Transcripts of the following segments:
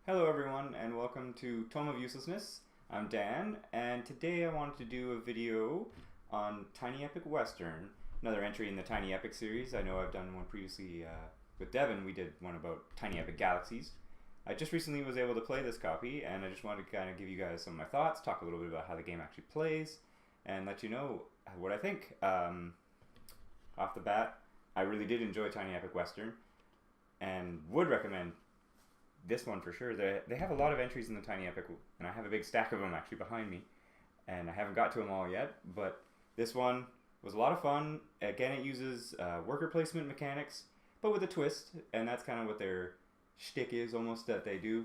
Hello everyone and welcome to Tome of Uselessness. I'm Dan and today I wanted to do a video on Tiny Epic Western, another entry in the Tiny Epic series. I know I've done one previously with Devin. We did one about Tiny Epic Galaxies. I just recently was able to play this copy and I just wanted to kind of give you guys some of my thoughts, talk a little bit about how the game actually plays, and let you know what I think. Off the bat, I really did enjoy Tiny Epic Western and would recommend this one for sure. They have a lot of entries in the Tiny Epic, and I have a big stack of them actually behind me, and I haven't got to them all yet, but this one was a lot of fun. Again, it uses worker placement mechanics, but with a twist, and that's kind of what their shtick is almost, that they do.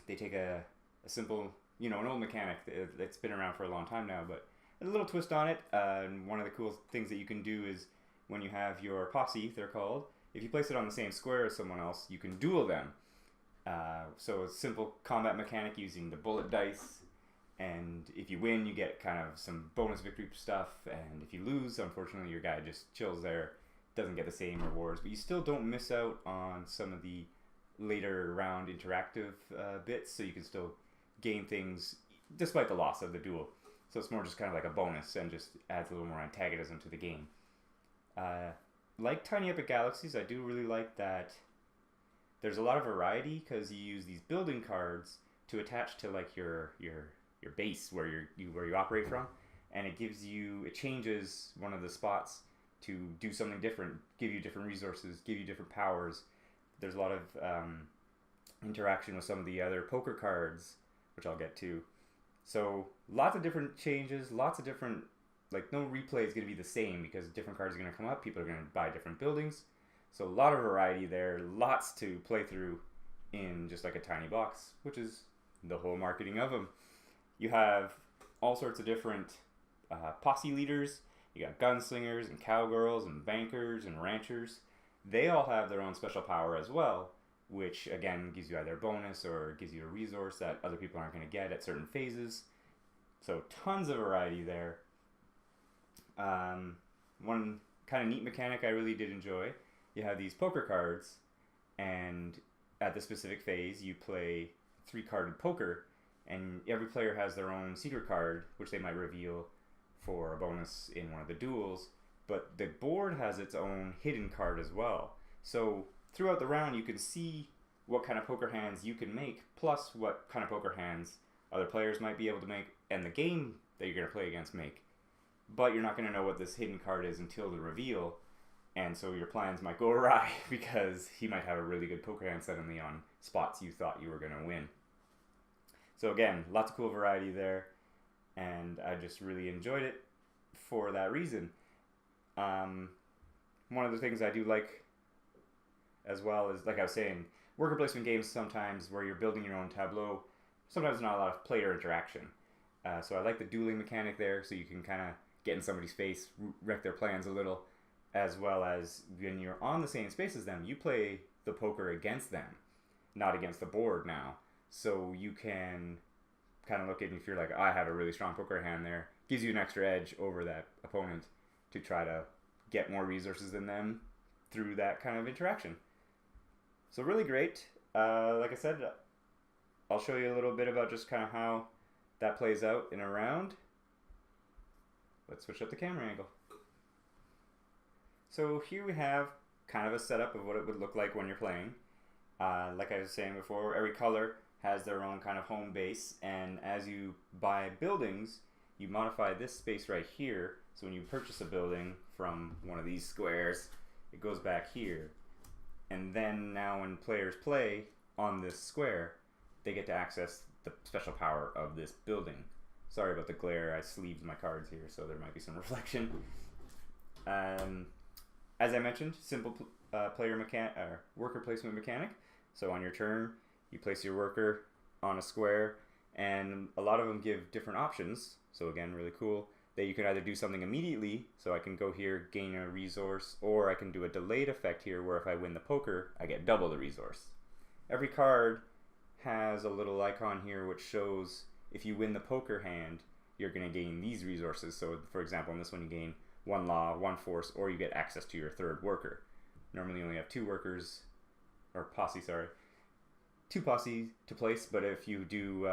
They take a simple, an old mechanic that's been around for a long time now, but a little twist on it. And one of the cool things that you can do is when you have your posse, they're called, if you place it on the same square as someone else, you can duel them. So a simple combat mechanic using the bullet dice, and if you win you get kind of some bonus victory stuff, and if you lose, unfortunately your guy just chills there, doesn't get the same rewards, but you still don't miss out on some of the later round interactive bits, so you can still gain things despite the loss of the duel. So it's more just kind of like a bonus and just adds a little more antagonism to the game. Like Tiny Epic Galaxies, I do really like that there's a lot of variety because you use these building cards to attach to like your base where you operate from, and it changes one of the spots to do something different, give you different resources, give you different powers. There's a lot of interaction with some of the other poker cards, which I'll get to. So lots of different changes, lots of different, like no replay is going to be the same because different cards are going to come up, people are going to buy different buildings. So a lot of variety there, lots to play through in just like a tiny box, which is the whole marketing of them. You have all sorts of different posse leaders. You got gunslingers and cowgirls and bankers and ranchers. They all have their own special power as well, which again gives you either a bonus or gives you a resource that other people aren't going to get at certain phases. So tons of variety there. One kind of neat mechanic I really did enjoy. You have these poker cards, and at the specific phase you play 3-carded poker, and every player has their own secret card which they might reveal for a bonus in one of the duels, but the board has its own hidden card as well. So throughout the round you can see what kind of poker hands you can make, plus what kind of poker hands other players might be able to make and the game that you're going to play against make. But you're not going to know what this hidden card is until the reveal, and so your plans might go awry because he might have a really good poker hand suddenly on spots you thought you were going to win. So again, lots of cool variety there, and I just really enjoyed it for that reason. One of the things I do like as well is, like I was saying, worker placement games sometimes where you're building your own tableau, sometimes not a lot of player interaction. So I like the dueling mechanic there, so you can kind of get in somebody's face, wreck their plans a little, as well as when you're on the same space as them, you play the poker against them, not against the board now. So you can kind of look at it, if you're like, I have a really strong poker hand there, gives you an extra edge over that opponent to try to get more resources than them through that kind of interaction. So really great. Like I said, I'll show you a little bit about just kind of how that plays out in a round. Let's switch up the camera angle. So here we have kind of a setup of what it would look like when you're playing. Like I was saying before, every color has their own kind of home base, and as you buy buildings, you modify this space right here. So when you purchase a building from one of these squares, it goes back here. And then now when players play on this square, they get to access the special power of this building. Sorry about the glare, I sleeved my cards here, so there might be some reflection. As I mentioned, simple worker placement mechanic. So on your turn, you place your worker on a square, and a lot of them give different options. So again, really cool, that you can either do something immediately, so I can go here, gain a resource, or I can do a delayed effect here where if I win the poker, I get double the resource. Every card has a little icon here which shows if you win the poker hand, you're going to gain these resources. So for example, in this one you gain 1 law, 1 force, or you get access to your 3rd worker. Normally you only have 2 workers, or posse, sorry. 2 posse to place, but if you do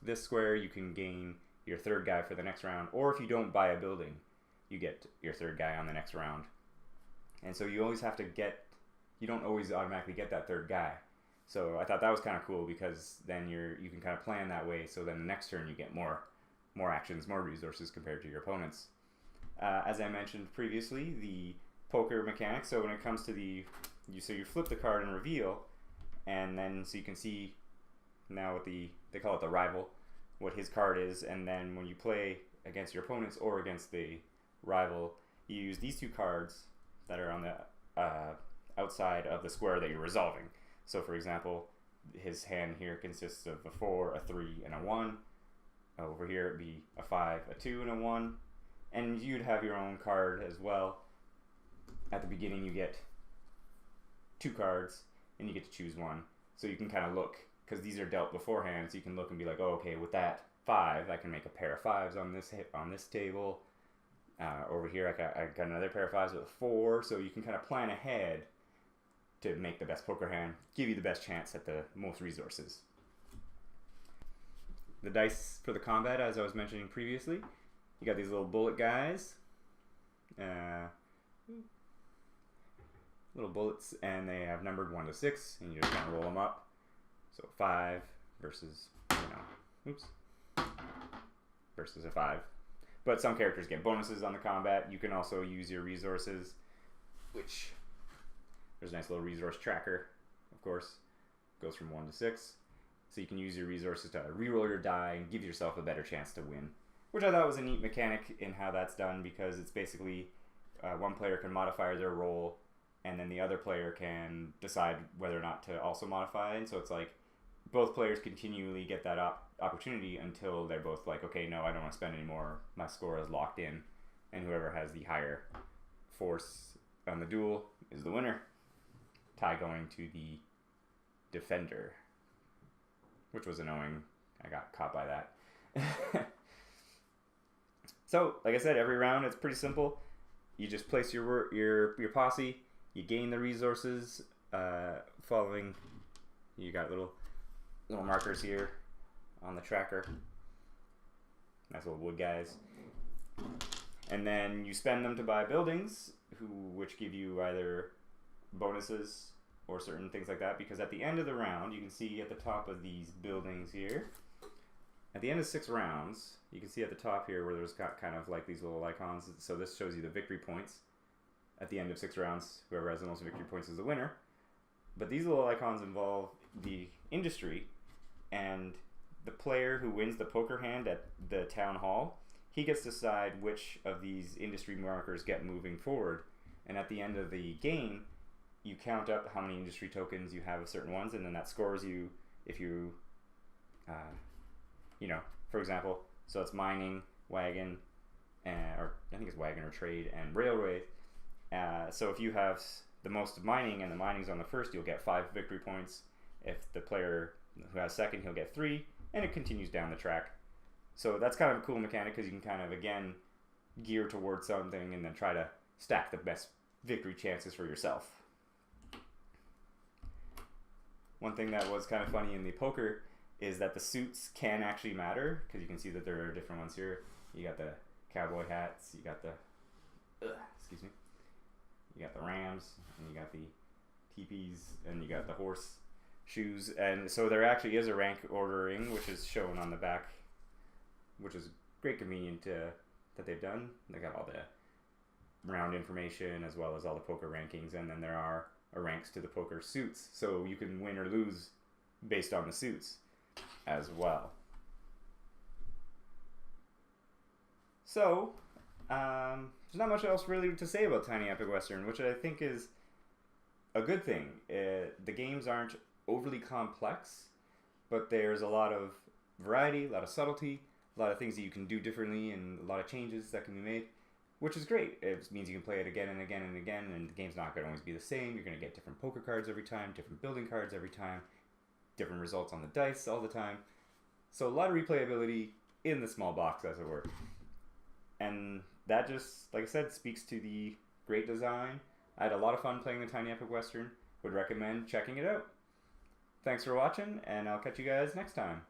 this square, you can gain your 3rd guy for the next round, or if you don't buy a building, you get your 3rd guy on the next round. And so you always have to you don't always automatically get that 3rd guy. So I thought that was kind of cool, because then you can kind of plan that way, so then the next turn you get more actions, more resources compared to your opponents. As I mentioned previously, the poker mechanics, so when it comes to you flip the card and reveal, and then so you can see now what they call it the rival, what his card is, and then when you play against your opponents or against the rival, you use these 2 cards that are on the outside of the square that you're resolving. So for example, his hand here consists of a 4, a 3, and a 1. Over here it'd be a 5, a 2, and a 1. And you'd have your own card as well. At the beginning you get 2 cards, and you get to choose one. So you can kind of look, because these are dealt beforehand, so you can look and be like, oh, okay, with that 5, I can make a pair of 5s on this table. Over here I got another pair of 5s with a 4, so you can kind of plan ahead to make the best poker hand, give you the best chance at the most resources. The dice for the combat, as I was mentioning previously, you got these little bullet guys, little bullets, and they have numbered 1 to 6, and you just kind of roll them up. So 5 versus, versus a 5. But some characters get bonuses on the combat. You can also use your resources, which there's a nice little resource tracker, of course. Goes from 1 to 6. So you can use your resources to reroll your die and give yourself a better chance to win. Which I thought was a neat mechanic in how that's done, because it's basically one player can modify their roll, and then the other player can decide whether or not to also modify. And so it's like both players continually get that opportunity until they're both like, okay, no, I don't want to spend any more. My score is locked in. And whoever has the higher force on the duel is the winner. Tie going to the defender, which was annoying. I got caught by that. So, like I said, every round it's pretty simple. You just place your posse. You gain the resources following. You got little markers here on the tracker. Nice little wood guys. And then you spend them to buy buildings, which give you either bonuses or certain things like that. Because at the end of the round, you can see at the top of these buildings here, at the end of 6 rounds, you can see at the top here where there's got kind of like these little icons. So this shows you the victory points. At the end of 6 rounds, whoever has the most victory points is the winner. But these little icons involve the industry, and the player who wins the poker hand at the town hall, he gets to decide which of these industry markers get moving forward. And at the end of the game, you count up how many industry tokens you have of certain ones, and then that scores you if you, for example, so it's mining, wagon, or I think it's wagon or trade, and railway. So if you have the most mining and the mining's on the first, you'll get 5 victory points. If the player who has second, he'll get 3, and it continues down the track. So that's kind of a cool mechanic, because you can kind of, again, gear towards something and then try to stack the best victory chances for yourself. One thing that was kind of funny in the poker is that the suits can actually matter, because you can see that there are different ones here. You got the cowboy hats, you got the, you got the Rams, and you got the teepees, and you got the horse shoes. And so there actually is a rank ordering, which is shown on the back, which is great convenient that they've done. They got all the round information as well as all the poker rankings, and then there are ranks to the poker suits, so you can win or lose based on the suits as well. So there's not much else really to say about Tiny Epic Western, which I think is a good thing. The games aren't overly complex, but there's a lot of variety, a lot of subtlety, a lot of things that you can do differently, and a lot of changes that can be made, which is great. It means you can play it again and again and again, and the game's not going to always be the same. You're going to get different poker cards every time, different building cards every time, different results on the dice all the time. So a lot of replayability in the small box, as it were. And that just, like I said, speaks to the great design. I had a lot of fun playing the Tiny Epic Western. Would recommend checking it out. thanks for watching, and I'll catch you guys next time.